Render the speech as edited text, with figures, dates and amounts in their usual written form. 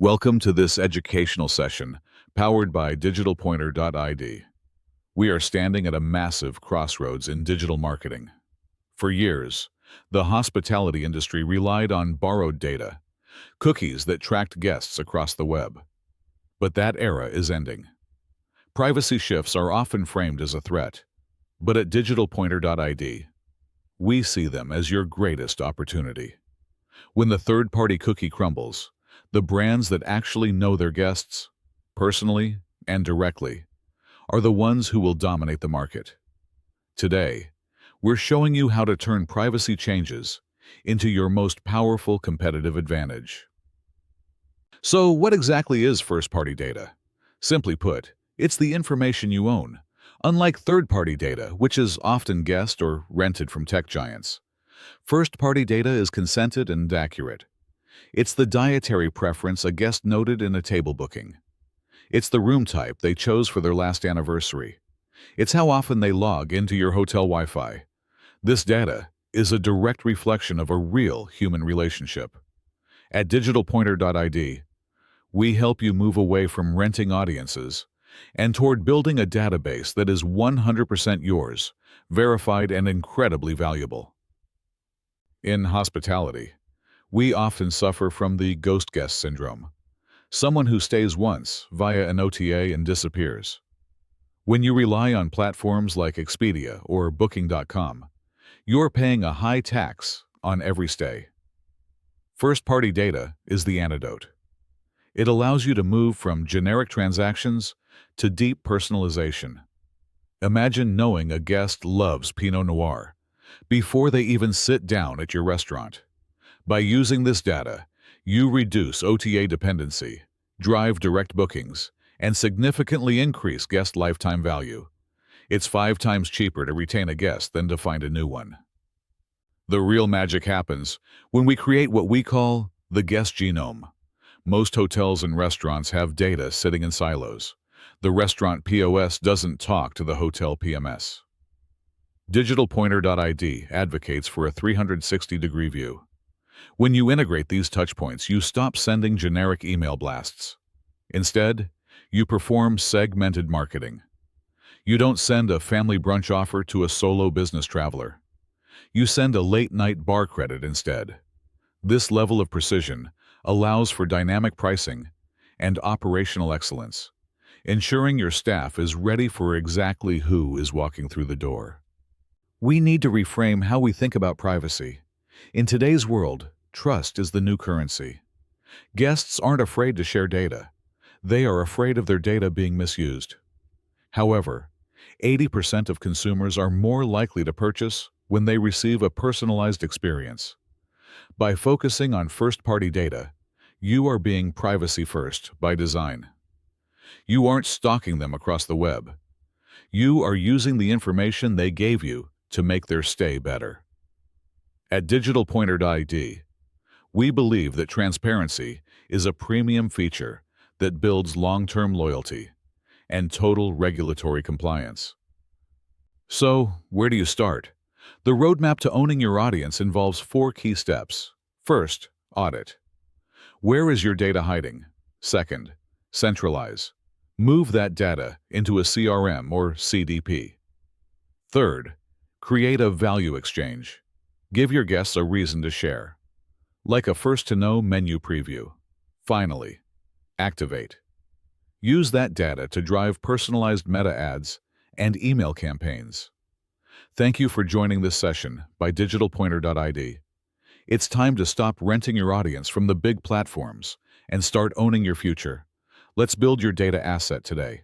Welcome to this educational session, powered by Digitalpointer.id. We are standing at a massive crossroads in digital marketing. For years, the hospitality industry relied on borrowed data, cookies that tracked guests across the web. But that era is ending. Privacy shifts are often framed as a threat, but at Digitalpointer.id, we see them as your greatest opportunity. When the third-party cookie crumbles, the brands that actually know their guests, personally and directly, are the ones who will dominate the market. Today, we're showing you how to turn privacy changes into your most powerful competitive advantage. So, what exactly is first-party data? Simply put, it's the information you own. Unlike third-party data, which is often guessed or rented from tech giants, first-party data is consented and accurate. It's the dietary preference a guest noted in a table booking. It's the room type they chose for their last anniversary. It's how often they log into your hotel Wi-Fi. This data is a direct reflection of a real human relationship. At Digitalpointer.id, we help you move away from renting audiences and toward building a database that is 100% yours, verified and incredibly valuable. In hospitality, we often suffer from the ghost guest syndrome, someone who stays once via an OTA and disappears. When you rely on platforms like Expedia or Booking.com, you're paying a high tax on every stay. First-party data is the antidote. It allows you to move from generic transactions to deep personalization. Imagine knowing a guest loves Pinot Noir before they even sit down at your restaurant. By using this data, you reduce OTA dependency, drive direct bookings, and significantly increase guest lifetime value. It's 5 times cheaper to retain a guest than to find a new one. The real magic happens when we create what we call the guest genome. Most hotels and restaurants have data sitting in silos. The restaurant POS doesn't talk to the hotel PMS. Digitalpointer.id advocates for a 360-degree view. When you integrate these touchpoints, you stop sending generic email blasts. Instead, you perform segmented marketing. You don't send a family brunch offer to a solo business traveler. You send a late-night bar credit instead. This level of precision allows for dynamic pricing and operational excellence, ensuring your staff is ready for exactly who is walking through the door. We need to reframe how we think about privacy. In today's world, trust is the new currency. Guests aren't afraid to share data. They are afraid of their data being misused. However, 80% of consumers are more likely to purchase when they receive a personalized experience. By focusing on first-party data, you are being privacy-first by design. You aren't stalking them across the web. You are using the information they gave you to make their stay better. At Digitalpointer.id, we believe that transparency is a premium feature that builds long-term loyalty and total regulatory compliance. So, where do you start? The roadmap to owning your audience involves 4 key steps. First, audit. Where is your data hiding? Second, centralize. Move that data into a CRM or CDP. Third, create a value exchange. Give your guests a reason to share, like a first-to-know menu preview. Finally, activate. Use that data to drive personalized meta ads and email campaigns. Thank you for joining this session by Digitalpointer.id. It's time to stop renting your audience from the big platforms and start owning your future. Let's build your data asset today.